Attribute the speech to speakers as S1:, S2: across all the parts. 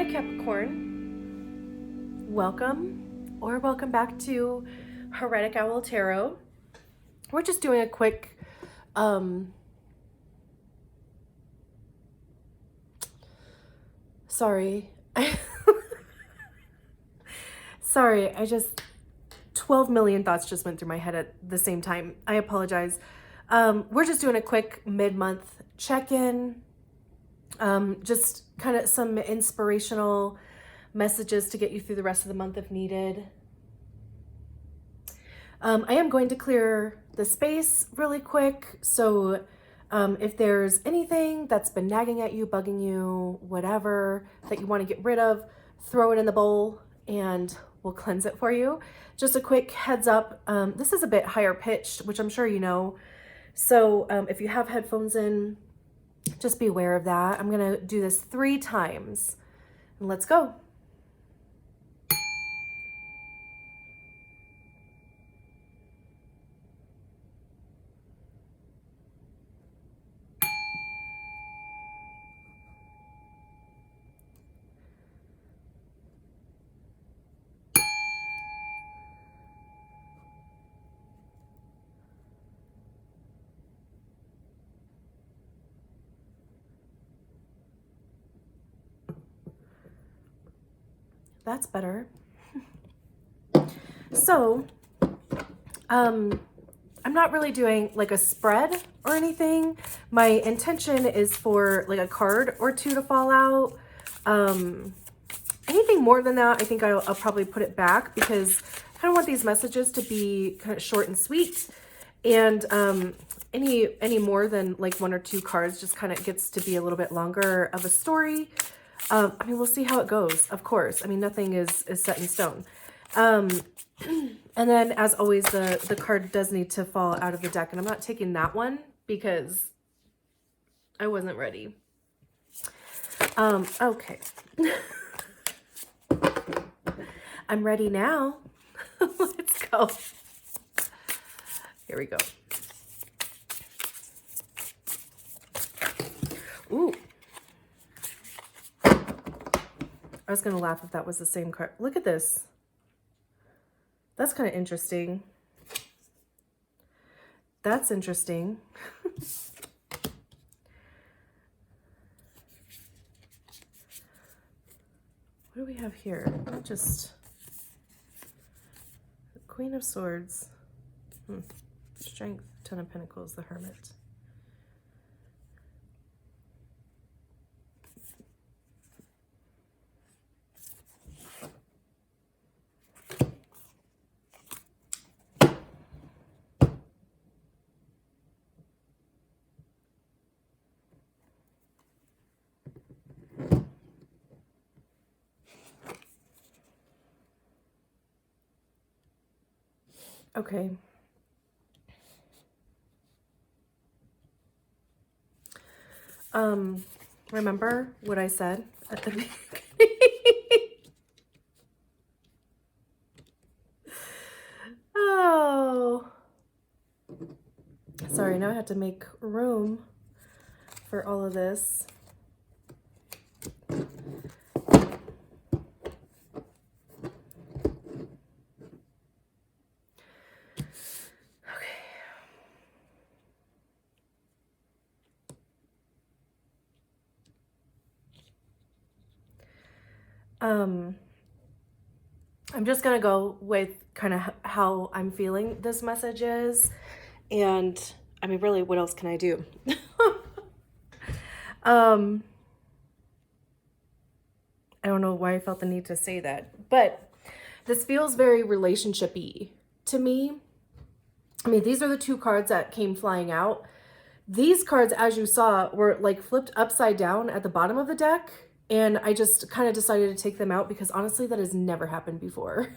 S1: Hi Capricorn, welcome back to Heretic Owl Tarot. We're just doing a quick sorry sorry, I just 12 million thoughts just went through my head at the same time. I apologize. We're just doing a quick mid-month check-in, just kind of some inspirational messages to get you through the rest of the month if needed. I am going to clear the space really quick, so if there's anything that's been nagging at you, bugging you, whatever that you want to get rid of, throw it in the bowl and we'll cleanse it for you. Just a quick heads up, this is a bit higher pitched, which I'm sure you know, so if you have headphones in, just be aware of that. I'm gonna do this 3 times and let's go. That's better. So, I'm not really doing like a spread or anything. My intention is for like a card or 2 to fall out. Anything more than that, I think I'll probably put it back because I kind of want these messages to be kind of short and sweet. And any more than like 1 or 2 cards just kind of gets to be a little bit longer of a story. I mean, we'll see how it goes, of course. I mean, nothing is set in stone. And then, as always, the card does need to fall out of the deck. And I'm not taking that one because I wasn't ready. Okay. I'm ready now. Let's go. Here we go. Ooh. I was going to laugh if that was the same card. Look at this. That's kind of interesting. That's interesting. What do we have here? Just the Queen of Swords. Strength, 10 of Pentacles, the Hermit. Okay. Remember what I said at the beginning? Oh. Sorry, now I have to make room for all of this. I'm just gonna go with kind of how I'm feeling this message is, and I mean, really, what else can I do? I don't know why I felt the need to say that, but this feels very relationship-y to me. I mean, these are the 2 cards that came flying out. These cards, as you saw, were like flipped upside down at the bottom of the deck. And I just kind of decided to take them out because honestly, that has never happened before.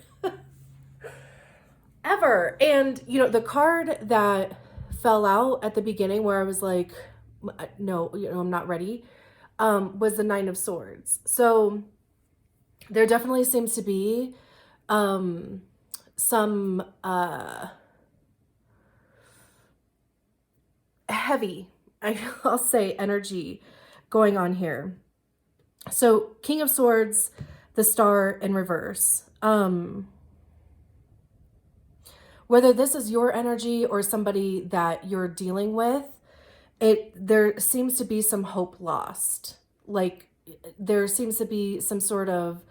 S1: Ever. And, you know, the card that fell out at the beginning where I was like, no, you know, I'm not ready, was the 9 of Swords. So there definitely seems to be some heavy, I'll say, energy going on here. So King of Swords, the Star in reverse. Whether this is your energy or somebody that you're dealing with, there seems to be some hope lost. Like there seems to be some sort of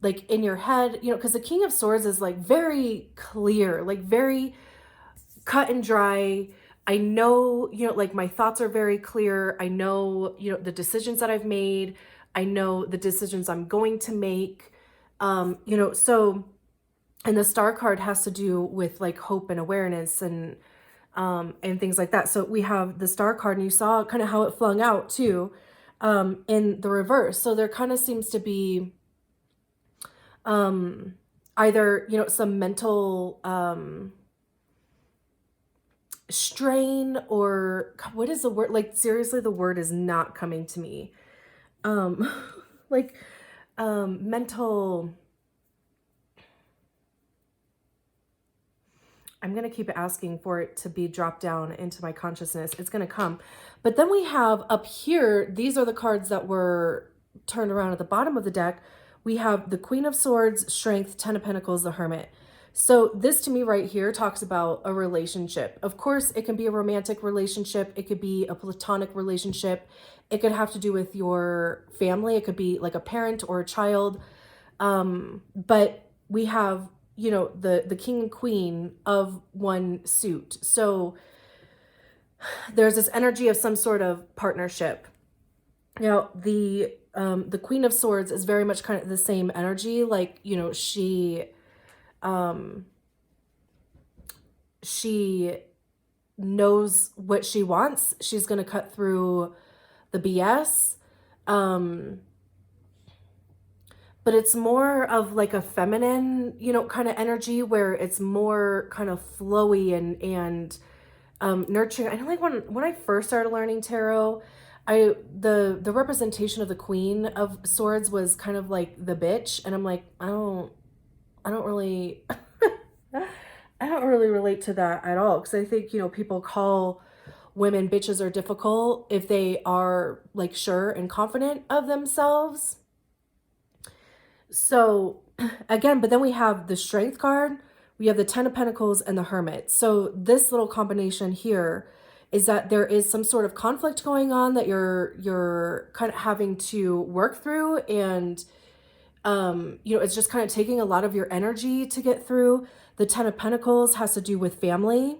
S1: like in your head, because the King of Swords is like very clear, like very cut and dry. I know, like my thoughts are very clear. I know, the decisions that I've made. I know the decisions I'm going to make. So, and the Star card has to do with like hope and awareness and things like that. So we have the Star card, and you saw kind of how it flung out too, in the reverse. So there kind of seems to be either, some mental strain, or what is the word? Like seriously, the word is not coming to me. Like mental, I'm going to keep asking for it to be dropped down into my consciousness. It's going to come. But then we have up here, these are the cards that were turned around at the bottom of the deck. We have the Queen of Swords, Strength, Ten of Pentacles, the Hermit. So this to me right here talks about a relationship. Of course, it can be a romantic relationship. It could be a platonic relationship. It could have to do with your family. It could be like a parent or a child. But we have, the king and queen of one suit. So there's this energy of some sort of partnership. Now, the Queen of Swords is very much kind of the same energy. Like, she knows what she wants. She's going to cut through the BS. But it's more of like a feminine, kind of energy where it's more kind of flowy and nurturing. I know, like when I first started learning tarot, the representation of the Queen of Swords was kind of like the bitch, and I'm like, I don't really I don't really relate to that at all, because I think, people call women bitches or difficult if they are like sure and confident of themselves. So again, but then we have the Strength card, we have the Ten of Pentacles and the Hermit. So this little combination here is that there is some sort of conflict going on that you're kind of having to work through, and it's just kind of taking a lot of your energy to get through. The Ten of Pentacles has to do with family.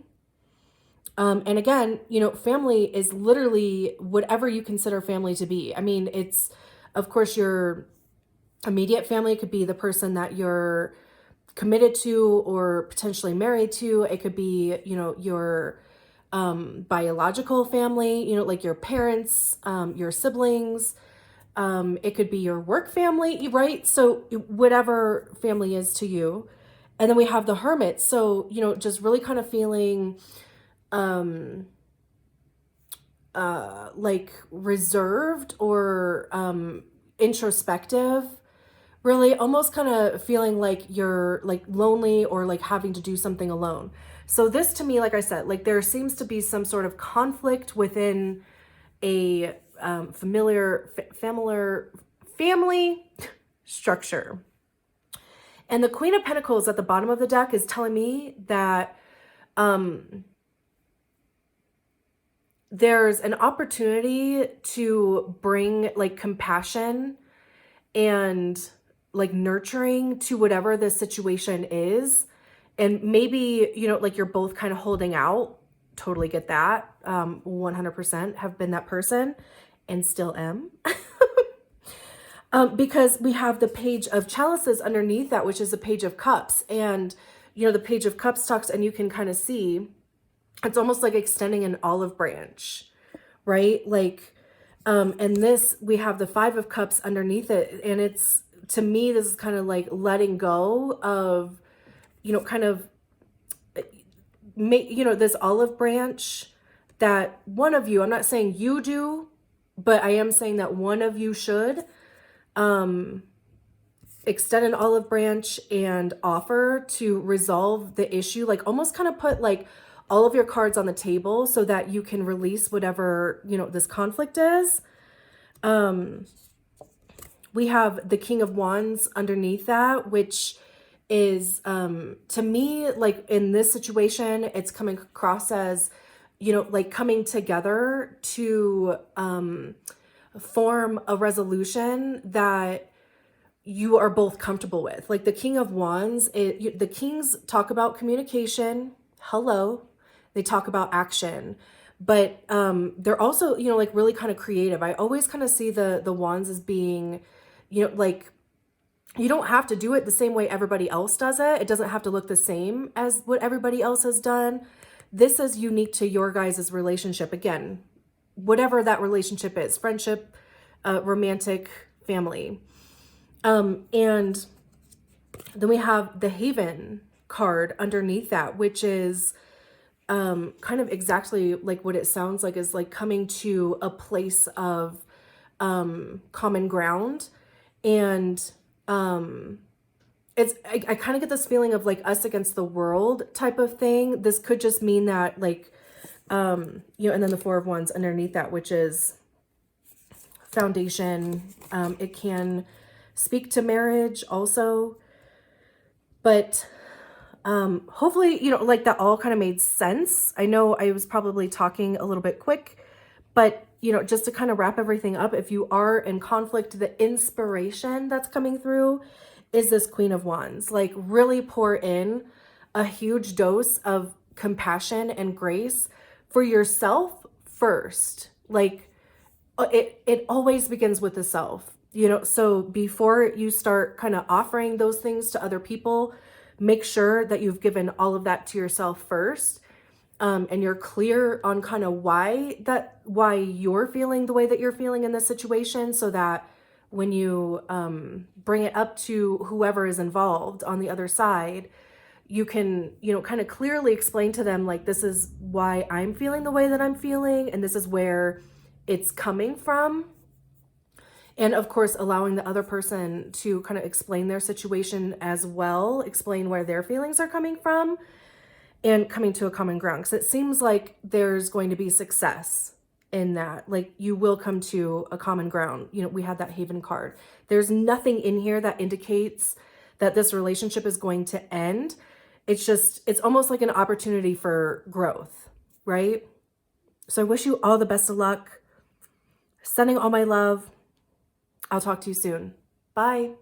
S1: And again, family is literally whatever you consider family to be. I mean, it's, of course, your immediate family. Could be the person that you're committed to or potentially married to. It could be, your biological family, like your parents, your siblings. It could be your work family, right? So whatever family is to you. And then we have the Hermit. So, just really kind of feeling like reserved or introspective, really almost kind of feeling like you're like lonely or like having to do something alone. So this to me, like I said, like there seems to be some sort of conflict within a family structure. And the Queen of Pentacles at the bottom of the deck is telling me that there's an opportunity to bring like compassion and like nurturing to whatever the situation is. And maybe, like you're both kind of holding out. Totally get that. 100% have been that person and still am. Because we have the Page of Chalices underneath that, which is the Page of Cups. And, the Page of Cups talks, and you can kind of see, it's almost like extending an olive branch, right? Like, and this, we have the Five of Cups underneath it. And it's, to me, this is kind of like letting go of, kind of, this olive branch that one of you, I'm not saying you do, but I am saying that one of you should extend an olive branch and offer to resolve the issue. Like almost kind of put like all of your cards on the table so that you can release whatever, this conflict is. We have the King of Wands underneath that, which is, to me, like in this situation, it's coming across as, you know, like coming together to form a resolution that you are both comfortable with. Like the King of Wands, the Kings talk about communication. Hello. They talk about action. But they're also, you know, like really kind of creative. I always kind of see the Wands as being, you know, like you don't have to do it the same way everybody else does it. It doesn't have to look the same as what everybody else has done. This is unique to your guys' relationship. Again, whatever that relationship is, friendship, romantic, family. And then we have the Haven card underneath that, which is kind of exactly like what it sounds like, is like coming to a place of common ground. And I kind of get this feeling of like us against the world type of thing. This could just mean that like, you know, and then the Four of Wands underneath that, which is foundation. It can speak to marriage also, but hopefully, you know, like that all kind of made sense. I know I was probably talking a little bit quick, but you know, just to kind of wrap everything up, if you are in conflict, the inspiration that's coming through is this Queen of Wands. Like really pour in a huge dose of compassion and grace for yourself first. Like it always begins with the self, you know, so before you start kind of offering those things to other people, make sure that you've given all of that to yourself first. And you're clear on kind of why you're feeling the way that you're feeling in this situation, so that when you bring it up to whoever is involved on the other side, you can, you know, kind of clearly explain to them, like, this is why I'm feeling the way that I'm feeling, and this is where it's coming from. And of course, allowing the other person to kind of explain their situation as well, explain where their feelings are coming from, and coming to a common ground. Because it seems like there's going to be success in that. Like you will come to a common ground. You know, we had that Haven card. There's nothing in here that indicates that this relationship is going to end. It's just, it's almost like an opportunity for growth, right? So I wish you all the best of luck. Sending all my love. I'll talk to you soon. Bye.